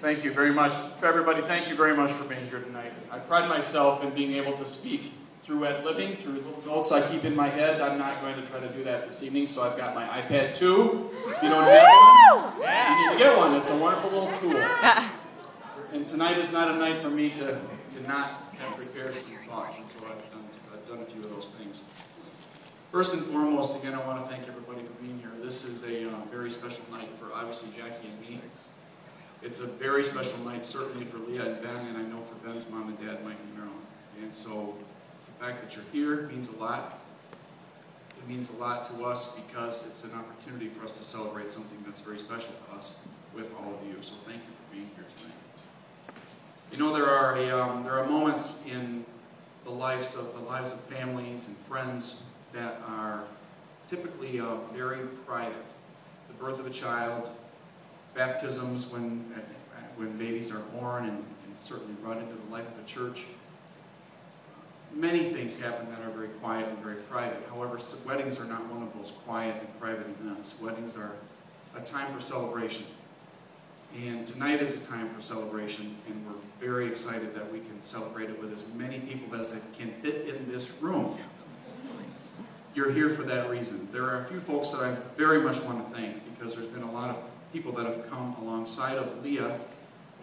Thank you very much. Everybody, thank you very much for being here tonight. I pride myself in being able to speak through Ed Living, through little notes I keep in my head. I'm not going to try to do that this evening, so I've got my iPad 2. If you don't have one, you need to get one. It's a wonderful little tool. And tonight is not a night for me to not have prepared some thoughts, and so I've done a few of those things. First and foremost, again, I want to thank everybody for being here. This is a very special night for, obviously, Jackie and me. It's a very special night, certainly for Leah and Ben, and I know for Ben's mom and dad, Mike and Marilyn. And so the fact that you're here means a lot. It means a lot to us because it's an opportunity for us to celebrate something that's very special to us with all of you. So thank you for being here tonight. You know, there are moments in the lives of families and friends that are typically very private. The birth of a child, baptisms when babies are born, and certainly run into the life of a church. Many things happen that are very quiet and very private. However, weddings are not one of those quiet and private events. Weddings are a time for celebration. And tonight is a time for celebration, and we're very excited that we can celebrate it with as many people as can fit in this room. You're here for that reason. There are a few folks that I very much want to thank, because there's been a lot of people that have come alongside of Leah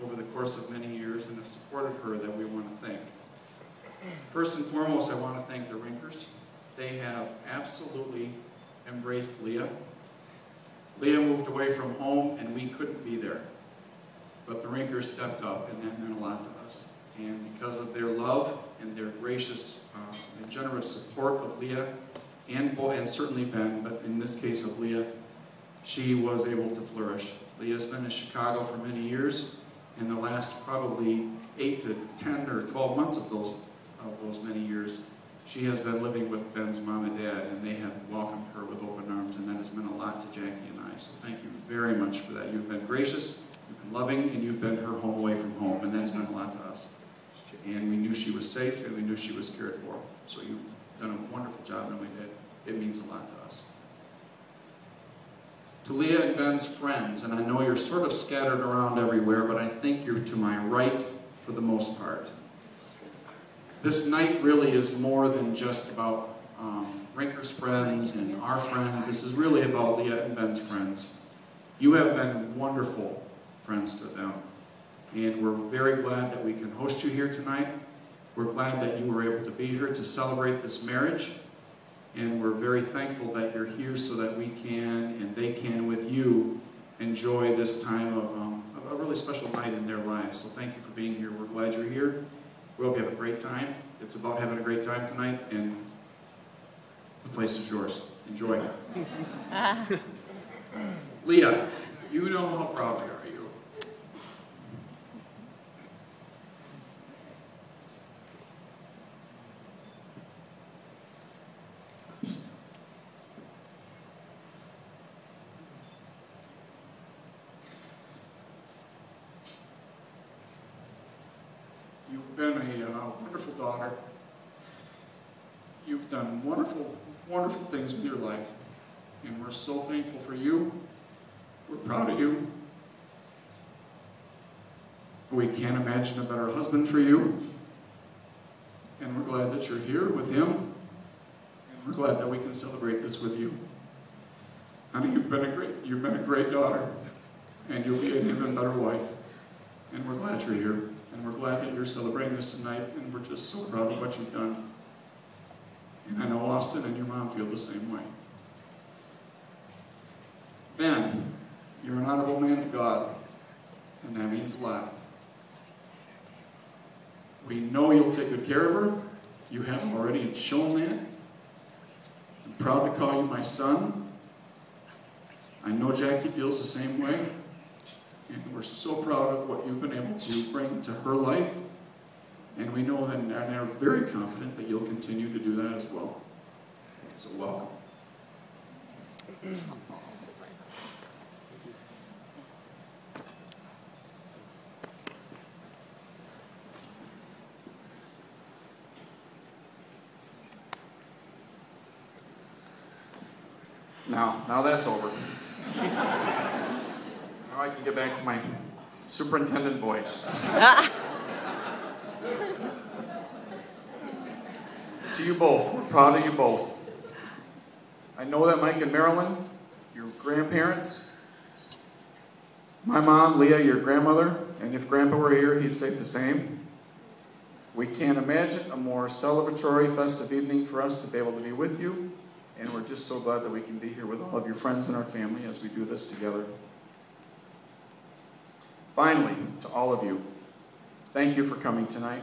over the course of many years and have supported her that we want to thank. First and foremost, I want to thank the Rinkers. They have absolutely embraced Leah. Leah moved away from home and we couldn't be there. But the Rinkers stepped up, and that meant a lot to us. And because of their love and their gracious and generous support of Leah, and certainly Ben, but in this case of Leah, she was able to flourish. Leah's been in Chicago for many years, and the last probably 8 to 10 or 12 months of those many years, she has been living with Ben's mom and dad, and they have welcomed her with open arms, and that has meant a lot to Jackie and I. So thank you very much for that. You've been gracious, you've been loving, and you've been her home away from home, and that's meant a lot to us. And we knew she was safe, and we knew she was cared for. So you've done a wonderful job, and it means a lot to us. To Leah and Ben's friends, and I know you're sort of scattered around everywhere, but I think you're to my right for the most part. This night really is more than just about Rinker's friends and our friends. This is really about Leah and Ben's friends. You have been wonderful friends to them, and we're very glad that we can host you here tonight. We're glad that you were able to be here to celebrate this marriage. And we're very thankful that you're here so that we can, and they can with you, enjoy this time of a really special night in their lives. So thank you for being here. We're glad you're here. We hope you have a great time. It's about having a great time tonight, and the place is yours. Enjoy. Leah, you know how proud we are of you. You've been a wonderful daughter. You've done wonderful, wonderful things with your life. And we're so thankful for you. We're proud of you. We can't imagine a better husband for you. And we're glad that you're here with him. And we're glad that we can celebrate this with you. Honey, you've been a great daughter. And you'll be an even better wife. And we're glad you're here. And we're glad that you're celebrating this tonight, and we're just so proud of what you've done. And I know Austin and your mom feel the same way. Ben, you're an honorable man of God, and that means a lot. We know you'll take good care of her. You have already shown that. I'm proud to call you my son. I know Jackie feels the same way. And we're so proud of what you've been able to bring to her life. And we know and are very confident that you'll continue to do that as well. So welcome. Now that's over. Now I can get back to my superintendent voice. To you both, we're proud of you both. I know that Mike and Marilyn, your grandparents, my mom, Leah, your grandmother, and if Grandpa were here, he'd say the same. We can't imagine a more celebratory, festive evening for us to be able to be with you, and we're just so glad that we can be here with all of your friends and our family as we do this together. Finally, to all of you, thank you for coming tonight.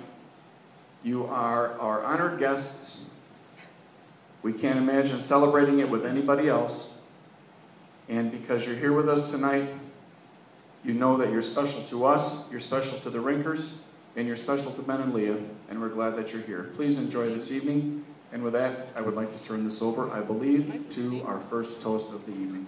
You are our honored guests. We can't imagine celebrating it with anybody else, and because you're here with us tonight, you know that you're special to us, you're special to the Rinkers, and you're special to Ben and Leah, and we're glad that you're here. Please enjoy this evening, and with that, I would like to turn this over, I believe, to our first toast of the evening.